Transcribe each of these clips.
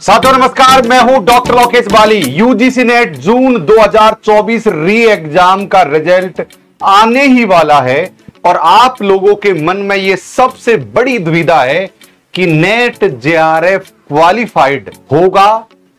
साथियों नमस्कार, मैं हूं डॉक्टर लोकेश बाली। यूजीसी नेट जून 2024 री एग्जाम का रिजल्ट आने ही वाला है और आप लोगों के मन में यह सबसे बड़ी दुविधा है कि नेट जेआरएफ क्वालिफाइड होगा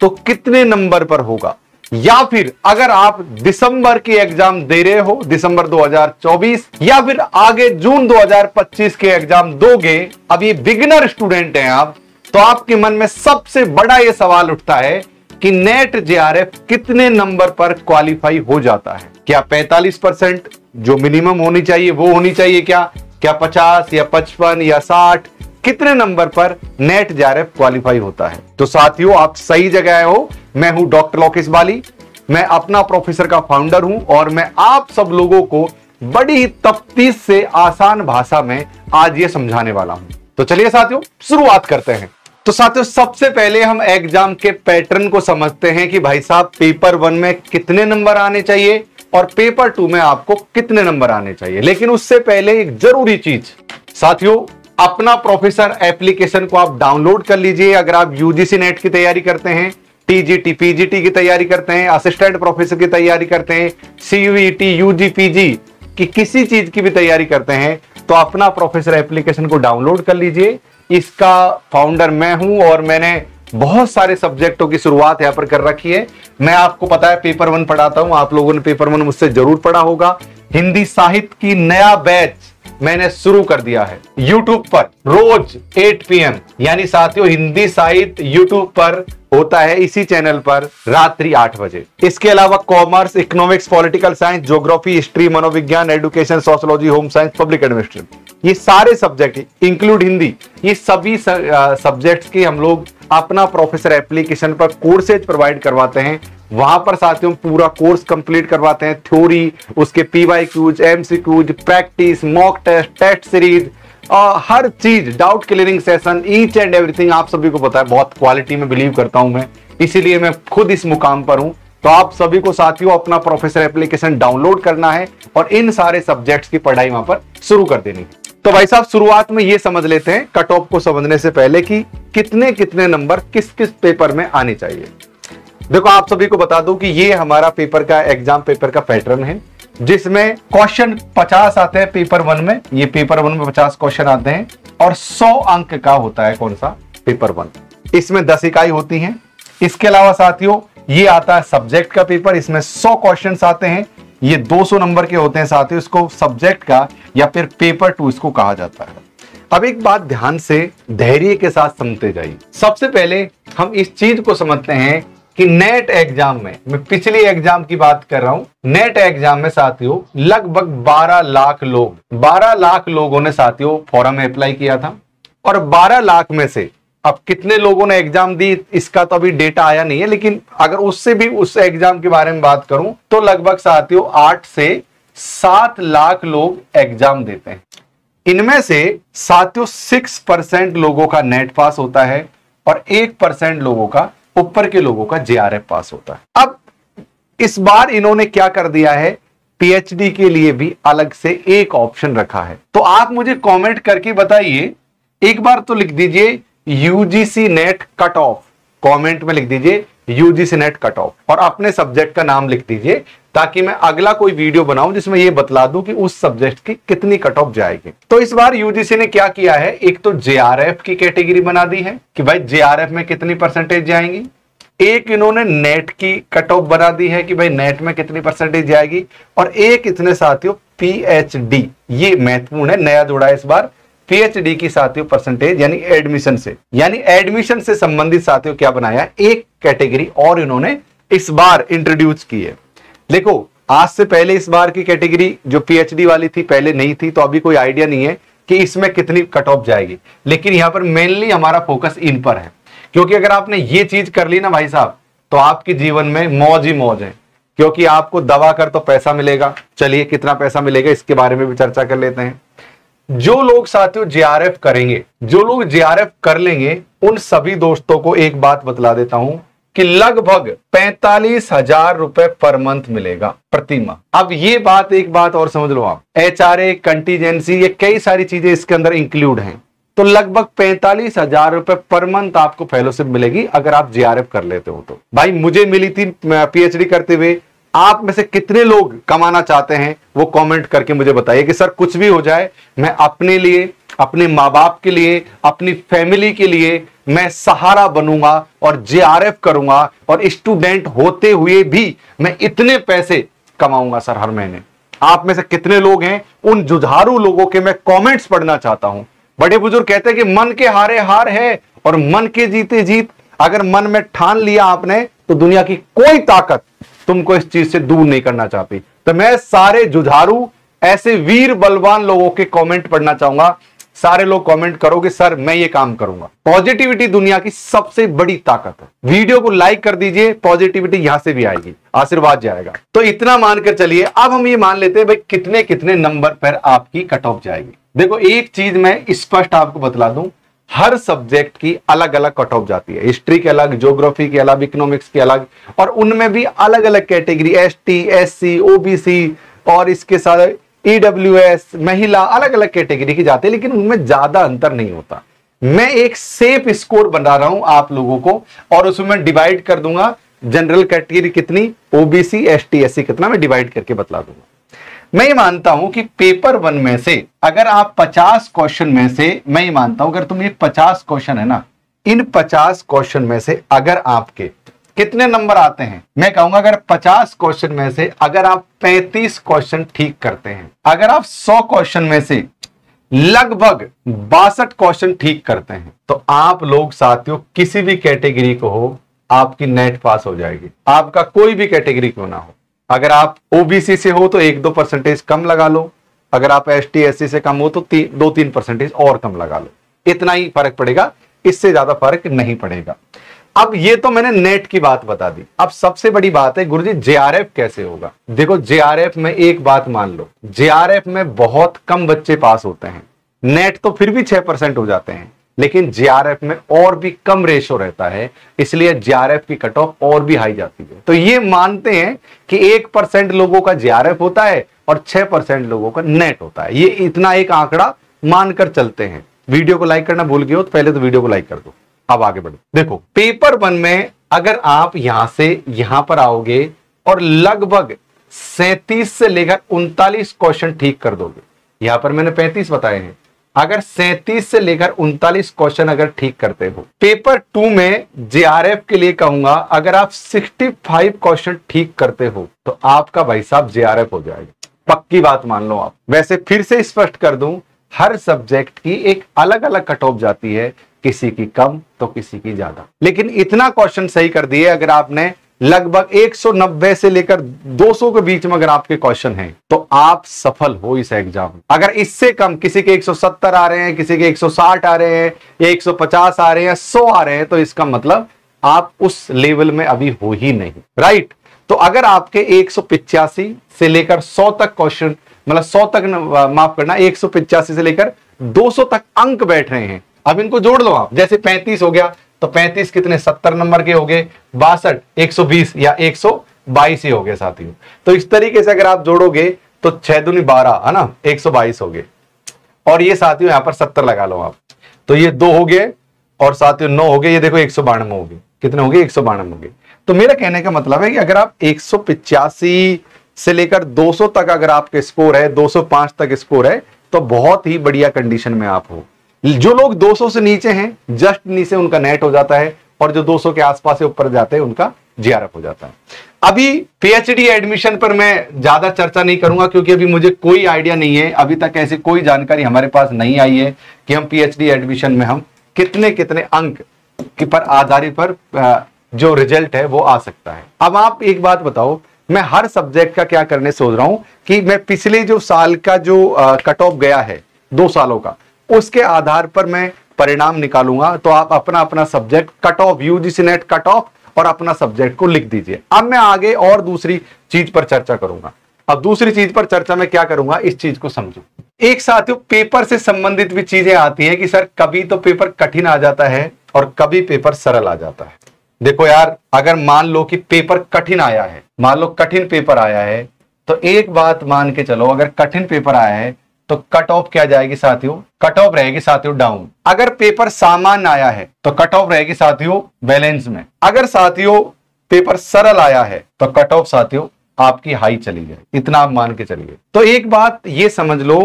तो कितने नंबर पर होगा, या फिर अगर आप दिसंबर की एग्जाम दे रहे हो, दिसंबर 2024, या फिर आगे जून 2025 के एग्जाम दोगे, अब ये बिगिनर स्टूडेंट हैं आप, तो आपके मन में सबसे बड़ा ये सवाल उठता है कि नेट जेआरएफ कितने नंबर पर क्वालिफाई हो जाता है। क्या 45% जो मिनिमम होनी चाहिए वो होनी चाहिए, क्या 50 या 55 या 60, कितने नंबर पर नेट जेआरएफ क्वालिफाई होता है? तो साथियों, आप सही जगह आए हो। मैं हूं डॉक्टर लोकेश बाली, मैं अपना प्रोफेसर का फाउंडर हूं और मैं आप सब लोगों को बड़ी ही तफ्तीश से आसान भाषा में आज ये समझाने वाला हूं। तो चलिए साथियों, शुरुआत करते हैं। तो साथियों, सबसे पहले हम एग्जाम के पैटर्न को समझते हैं कि भाई साहब पेपर 1 में कितने नंबर आने चाहिए और पेपर 2 में आपको कितने नंबर आने चाहिए। लेकिन उससे पहले एक जरूरी चीज साथियों, अपना प्रोफेसर एप्लीकेशन को आप डाउनलोड कर लीजिए। अगर आप यूजीसी नेट की तैयारी करते हैं, टीजीटी पीजीटी की तैयारी करते हैं, असिस्टेंट प्रोफेसर की तैयारी करते हैं, सीयूईटी यूजी पीजी की किसी चीज की भी तैयारी करते हैं, तो अपना प्रोफेसर एप्लीकेशन को डाउनलोड कर लीजिए। इसका फाउंडर मैं हूं और मैंने बहुत सारे सब्जेक्टों की शुरुआत यहां पर कर रखी है। मैं आपको पता है पेपर 1 पढ़ाता हूं, आप लोगों ने पेपर 1 मुझसे जरूर पढ़ा होगा। हिंदी साहित्य की नया बैच मैंने शुरू कर दिया है यूट्यूब पर रोज 8 PM, यानी साथियों हिंदी साहित्य यूट्यूब पर होता है, इसी चैनल पर रात्रि 8 बजे। इसके अलावा commerce, economics, political science, geography, history, मनोविज्ञान, education, sociology, home science, public administration, ये सारे सब्जेक्ट इंक्लूड हिंदी, ये सभी सब्जेक्ट्स की हम लोग अपना प्रोफेसर एप्लीकेशन पर कोर्सेज प्रोवाइड करवाते हैं। वहां पर साथियों पूरा कोर्स कंप्लीट करवाते हैं, थ्योरी, उसके PYQs, MCQs, practice, mock test, test series, हर चीज, doubt clearing session, each and everything आप सभी को पता है। बहुत क्वालिटी में बिलीव करता हूं मैं, इसीलिए मैं खुद इस मुकाम पर हूं। तो आप सभी को साथियों अपना प्रोफेसर एप्लीकेशन डाउनलोड करना है और इन सारे सब्जेक्ट्स की पढ़ाई वहां पर शुरू कर देनी है। तो भाई साहब, शुरुआत में ये समझ लेते हैं कट ऑफ को समझने से पहले कि कितने कितने नंबर किस किस पेपर में आने चाहिए। देखो, आप सभी को बता दूं कि ये हमारा पेपर का एग्जाम पेपर का पैटर्न है, जिसमें क्वेश्चन 50 आते हैं पेपर 1 में। ये पेपर 1 में 50 क्वेश्चन आते हैं और 100 अंक का होता है कौन सा पेपर 1। इसमें 10 इकाई होती हैं। इसके अलावा साथियों ये आता है सब्जेक्ट का पेपर, इसमें 100 क्वेश्चन आते हैं। ये 200 नंबर के होते हैं साथियों। इसको सब्जेक्ट का या फिर पेपर 2 इसको कहा जाता है। अब एक बात ध्यान से धैर्य के साथ समझते जाइए। सबसे पहले हम इस चीज को समझते हैं कि नेट एग्जाम में, मैं पिछली एग्जाम की बात कर रहा हूं, नेट एग्जाम में साथियों लगभग 12 लाख लोगों ने साथियों फॉर्म में अप्लाई किया था। और 12 लाख में से अब कितने लोगों ने एग्जाम दी इसका तो अभी डेटा आया नहीं है, लेकिन अगर उससे भी उस एग्जाम के बारे में बात करूं तो लगभग साथियों 8 से 7 लाख लोग एग्जाम देते हैं। इनमें से साथियों 6% लोगों का नेट पास होता है और 1% लोगों का, ऊपर के लोगों का जेआरएफ पास होता है। अब इस बार इन्होंने क्या कर दिया है, पीएचडी के लिए भी अलग से एक ऑप्शन रखा है। तो आप मुझे कमेंट करके बताइए, एक बार तो लिख दीजिए UGC net cut off, comment में लिख दीजिए यूजीसी नेट कट ऑफ और अपने सब्जेक्ट का नाम लिख दीजिए, ताकि मैं अगला कोई वीडियो बनाऊं जिसमें यह बतला दूं कि उस सब्जेक्ट की कितनी कट ऑफ जाएगी। तो इस बार यूजीसी ने क्या किया है, एक तो जेआरएफ की कैटेगरी बना दी है कि भाई जेआरएफ में कितनी परसेंटेज जाएंगी। एक इन्होंने नेट की कट ऑफ बना दी है कि भाई नेट में कितनी परसेंटेज जाएगी। और एक इतने साथियों पीएचडी, ये महत्वपूर्ण है, नया जोड़ा है इस बार, पीएचडी की साथियों परसेंटेज यानी एडमिशन से संबंधित साथियों क्या बनाया, एक कैटेगरी और इन्होंने इस बार इंट्रोड्यूस की है। देखो, आज से पहले इस बार की कैटेगरी जो पीएचडी वाली थी पहले नहीं थी, तो अभी कोई आइडिया नहीं है कि इसमें कितनी कट ऑफ जाएगी। लेकिन यहां पर मेनली हमारा फोकस इन पर है, क्योंकि अगर आपने ये चीज कर ली ना भाई साहब, तो आपके जीवन में मौज ही मौज है, क्योंकि आपको दवा कर तो पैसा मिलेगा। चलिए, कितना पैसा मिलेगा इसके बारे में भी चर्चा कर लेते हैं। जो लोग साथियों जेआरएफ करेंगे, जो लोग जेआरएफ कर लेंगे, उन सभी दोस्तों को एक बात बतला देता हूं कि लगभग 45,000 रुपए पर मंथ मिलेगा प्रति माह। अब ये बात, एक बात और समझ लो आप, एचआरए, कंटीजेंसी, ये कई सारी चीजें इसके अंदर इंक्लूड हैं। तो लगभग 45,000 रुपए पर मंथ आपको फेलोशिप मिलेगी अगर आप जेआरएफ कर लेते हो। तो भाई मुझे मिली थी पीएचडी करते हुए, आप में से कितने लोग कमाना चाहते हैं वो कमेंट करके मुझे बताइए कि सर कुछ भी हो जाए, मैं अपने लिए, अपने माँ बाप के लिए, अपनी फैमिली के लिए मैं सहारा बनूंगा और जेआरएफ करूंगा और स्टूडेंट होते हुए भी मैं इतने पैसे कमाऊंगा सर हर महीने। आप में से कितने लोग हैं? उन जुझारू लोगों के मैं कमेंट्स पढ़ना चाहता हूं। बड़े बुजुर्ग कहते हैं कि मन के हारे हार है और मन के जीते जीत। अगर मन में ठान लिया आपने तो दुनिया की कोई ताकत तुमको इस चीज से दूर नहीं करना चाहती। तो मैं सारे जुझारू ऐसे वीर बलवान लोगों के कमेंट पढ़ना चाहूंगा। सारे लोग कमेंट करो कि सर मैं ये काम करूंगा। पॉजिटिविटी दुनिया की सबसे बड़ी ताकत है। वीडियो को लाइक कर दीजिए, पॉजिटिविटी यहां से भी आएगी, आशीर्वाद जाएगा। तो इतना मानकर चलिए। अब हम ये मान लेते हैं भाई कितने कितने नंबर पर आपकी कट ऑफ जाएगी। देखो एक चीज मैं स्पष्ट आपको बतला दूं, हर सब्जेक्ट की अलग अलग कट ऑफ जाती है। हिस्ट्री के अलग, ज्योग्राफी के अलग, इकोनॉमिक्स के अलग, और उनमें भी अलग अलग कैटेगरी, एसटी, एससी, ओबीसी और इसके साथ ईडब्ल्यूएस, महिला, अलग अलग कैटेगरी की जाती है, लेकिन उनमें ज्यादा अंतर नहीं होता। मैं एक सेफ स्कोर बना रहा हूं आप लोगों को और उसमें डिवाइड कर दूंगा। जनरल कैटेगरी कितनी, ओबीसी, एसटी, एससी कितना, मैं डिवाइड करके बतला दूंगा। मैं ये मानता हूं कि पेपर 1 में से अगर आप 50 क्वेश्चन में से, मैं ये मानता हूं अगर तुम ये 50 क्वेश्चन है ना, इन 50 क्वेश्चन में से अगर आपके कितने नंबर आते हैं, मैं कहूंगा अगर 50 क्वेश्चन में से अगर आप 35 क्वेश्चन ठीक करते हैं, अगर आप 100 क्वेश्चन में से लगभग 62 क्वेश्चन ठीक करते हैं, तो आप लोग साथियों किसी भी कैटेगरी को हो, आपकी नेट पास हो जाएगी। आपका कोई भी कैटेगरी क्यों ना हो। अगर आप ओबीसी से हो तो 1-2 परसेंटेज कम लगा लो, अगर आप एसटी एससी से कम हो तो 2-3 परसेंटेज और कम लगा लो। इतना ही फर्क पड़ेगा, इससे ज्यादा फर्क नहीं पड़ेगा। अब ये तो मैंने नेट की बात बता दी। अब सबसे बड़ी बात है गुरुजी जेआरएफ कैसे होगा। देखो जेआरएफ में एक बात मान लो, जेआरएफ में बहुत कम बच्चे पास होते हैं। नेट तो फिर भी 6% हो जाते हैं, लेकिन जेआरएफ में और भी कम रेशो रहता है, इसलिए जेआरएफ की कट ऑफ और भी हाई जाती है। तो ये मानते हैं कि 1% लोगों का जेआरएफ होता है और 6% लोगों का नेट होता है। ये इतना एक आंकड़ा मानकर चलते हैं। वीडियो को लाइक करना भूल गए हो तो पहले तो वीडियो को लाइक कर दो। अब आगे बढ़ो। देखो पेपर 1 में अगर आप यहां से यहां पर आओगे और लगभग 37 से लेकर 39 क्वेश्चन ठीक कर दोगे, यहां पर मैंने 35 बताए हैं, अगर 37 से लेकर 39 क्वेश्चन अगर ठीक करते हो, पेपर 2 में जेआरएफ के लिए कहूंगा अगर आप 65 क्वेश्चन ठीक करते हो तो आपका भाई साहब जेआरएफ हो जाएगा। पक्की बात मान लो आप। वैसे फिर से स्पष्ट कर दूं, हर सब्जेक्ट की एक अलग अलग कट ऑफ जाती है, किसी की कम तो किसी की ज्यादा, लेकिन इतना क्वेश्चन सही कर दिए अगर आपने लगभग 190 से लेकर 200 के बीच में अगर आपके क्वेश्चन हैं तो आप सफल हो इस एग्जाम में। अगर इससे कम, किसी के 170 आ रहे हैं, किसी के 160 आ रहे हैं, या 150 आ रहे हैं, 100 आ रहे हैं, तो इसका मतलब आप उस लेवल में अभी हो ही नहीं, राइट। तो अगर आपके 185 से लेकर 100 तक क्वेश्चन, मतलब 100 तक माफ करना, 185 से लेकर 200 तक अंक बैठ रहे हैं, अब इनको जोड़ लो आप। जैसे 35 हो गया तो 35 कितने 70 नंबर के हो गए, 62 120 या 122 ही हो गए साथियों। तो इस तरीके से अगर आप जोड़ोगे तो 6 दूनी 12 है ना, 122 हो गए। और ये साथियों यहां पर 70 लगा लो आप, तो ये 2 हो गए और साथियों 9 हो गए, ये देखो 192 हो गए। कितने हो गए? 192 हो गए। तो मेरा कहने का मतलब है कि अगर आप 185 से लेकर 200 तक अगर आपके स्कोर है, 205 तक स्कोर है, तो बहुत ही बढ़िया कंडीशन में आप हो। जो लोग 200 से नीचे हैं, जस्ट नीचे उनका नेट हो जाता है, और जो 200 के आसपास से ऊपर जाते हैं उनका जेआरएफ हो जाता है। अभी पीएचडी एडमिशन पर मैं ज्यादा चर्चा नहीं करूंगा क्योंकि अभी मुझे कोई आइडिया नहीं है, अभी तक ऐसी कोई जानकारी हमारे पास नहीं आई है कि हम पीएचडी एडमिशन में हम कितने कितने अंक की पर आधारित पर जो रिजल्ट है वो आ सकता है। अब आप एक बात बताओ, मैं हर सब्जेक्ट का क्या करने सोच रहा हूं कि मैं पिछले जो साल का जो कट ऑफ गया है 2 सालों का, उसके आधार पर मैं परिणाम निकालूंगा। तो आप अपना अपना subject cut off, UGC net cut off और अपना सब्जेक्ट को लिख दीजिए। अब मैं आगे और दूसरी चीज पर चर्चा करूंगा। अब दूसरी चीज पर चर्चा में क्या करूंगा, इस चीज को समझो। एक साथियों पेपर से संबंधित भी चीजें आती हैं कि सर कभी तो पेपर कठिन आ जाता है और कभी पेपर सरल आ जाता है। देखो यार, अगर मान लो कि पेपर कठिन आया है, मान लो कठिन पेपर आया है, तो एक बात मान के चलो, अगर कठिन पेपर आया है तो कट ऑफ क्या जाएगी साथियों, कट ऑफ रहेगी साथियों डाउन। अगर पेपर सामान्य आया है तो कट ऑफ रहेगी साथियों बैलेंस में। अगर साथियों पेपर सरल आया है तो कट ऑफ साथियों आपकी हाई चली जाए, इतना आप मान के चलिए। तो एक बात ये समझ लो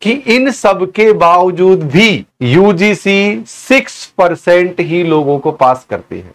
कि इन सब के बावजूद भी यूजीसी 6% ही लोगों को पास करती है।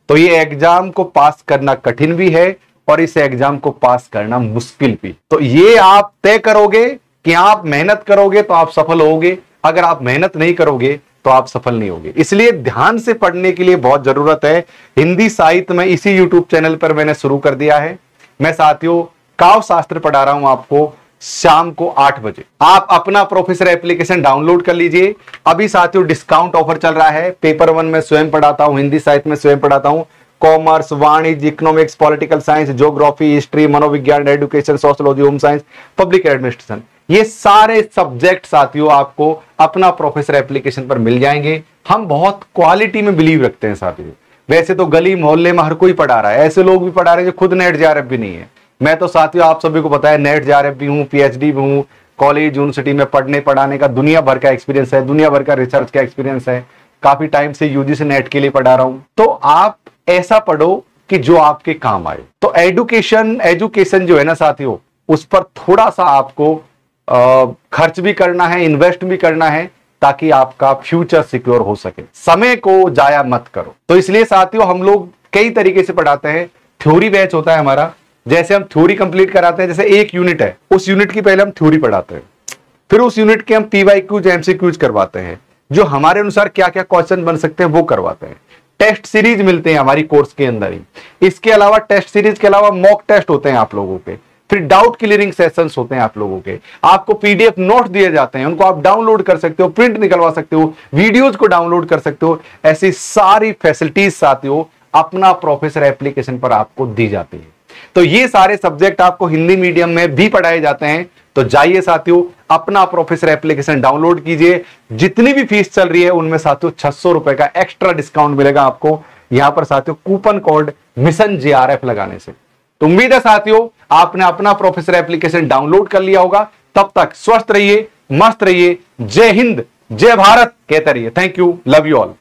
तो ये एग्जाम को पास करना कठिन भी है और इस एग्जाम को पास करना मुश्किल भी। तो ये आप तय करोगे कि आप मेहनत करोगे तो आप सफल होगे, अगर आप मेहनत नहीं करोगे तो आप सफल नहीं होगे। इसलिए ध्यान से पढ़ने के लिए बहुत जरूरत है। हिंदी साहित्य में इसी यूट्यूब चैनल पर मैंने शुरू कर दिया है। मैं साथियों काव्य शास्त्र पढ़ा रहा हूं आपको शाम को 8 बजे। आप अपना प्रोफेसर एप्लीकेशन डाउनलोड कर लीजिए। अभी साथियों डिस्काउंट ऑफर चल रहा है। पेपर 1 में स्वयं पढ़ाता हूं, हिंदी साहित्य में स्वयं पढ़ाता हूं, कॉमर्स, वाणिज्य, economics, political science, geography, history, मनोविज्ञान, education, sociology, home science, public administration, ये सारे सब्जेक्ट साथियों आपको अपना प्रोफेसर एप्लीकेशन पर मिल जाएंगे। हम बहुत क्वालिटी में बिलीव रखते हैं साथियों। वैसे तो गली मोहल्ले में हर कोई पढ़ा रहा है, ऐसे लोग भी पढ़ा रहे हैं जो खुद नेट जेआरएफ भी नहीं है। मैं तो साथियों आप सभी को पता है नेट जेआरएफ भी हूं, पीएचडी भी हूं, कॉलेज यूनिवर्सिटी में पढ़ने पढ़ाने का दुनिया भर का एक्सपीरियंस है, दुनिया भर का रिसर्च का एक्सपीरियंस है, काफी टाइम से यूजीसी नेट के लिए पढ़ा रहा हूं। तो आप ऐसा पढ़ो कि जो आपके काम आए। तो एजुकेशन जो है ना साथियों, उस पर थोड़ा सा आपको खर्च भी करना है, इन्वेस्ट भी करना है, ताकि आपका फ्यूचर सिक्योर हो सके। समय को जाया मत करो। तो इसलिए साथियों हम लोग कई तरीके से पढ़ाते हैं। थ्योरी बैच होता है हमारा, जैसे हम थ्योरी कंप्लीट कराते हैं, जैसे एक यूनिट है, उस यूनिट की पहले हम थ्योरी पढ़ाते हैं, फिर उस यूनिट के हम पीवाईक्यूज, एमसीक्यूज करवाते हैं, जो हमारे अनुसार क्या क्या क्वेश्चन बन सकते हैं वो करवाते हैं। टेस्ट सीरीज मिलते हैं हमारी कोर्स के अंदर ही। इसके अलावा टेस्ट सीरीज के अलावा मॉक टेस्ट होते हैं आप लोगों के, फिर डाउट क्लियरिंग सेशंस होते हैं आप लोगों के, आपको पीडीएफ नोट दिए जाते हैं, उनको आप डाउनलोड कर सकते हो, प्रिंट निकलवा सकते हो, वीडियोज को डाउनलोड कर सकते हो। ऐसी सारी फैसिलिटीज साथियों अपना प्रोफेसर एप्लीकेशन पर आपको दी जाती है। तो ये सारे सब्जेक्ट आपको हिंदी मीडियम में भी पढ़ाए जाते हैं। तो जाइए साथियों अपना प्रोफेसर एप्लीकेशन डाउनलोड कीजिए। जितनी भी फीस चल रही है उनमें साथियों 600 रुपए का एक्स्ट्रा डिस्काउंट मिलेगा आपको यहां पर साथियों, कूपन कोड मिशन जेआरएफ लगाने से। तो उम्मीद है साथियों आपने अपना प्रोफेसर एप्लीकेशन डाउनलोड कर लिया होगा। तब तक स्वस्थ रहिए, मस्त रहिए, जय हिंद, जय भारत कहते रहिए। Thank you, love you all.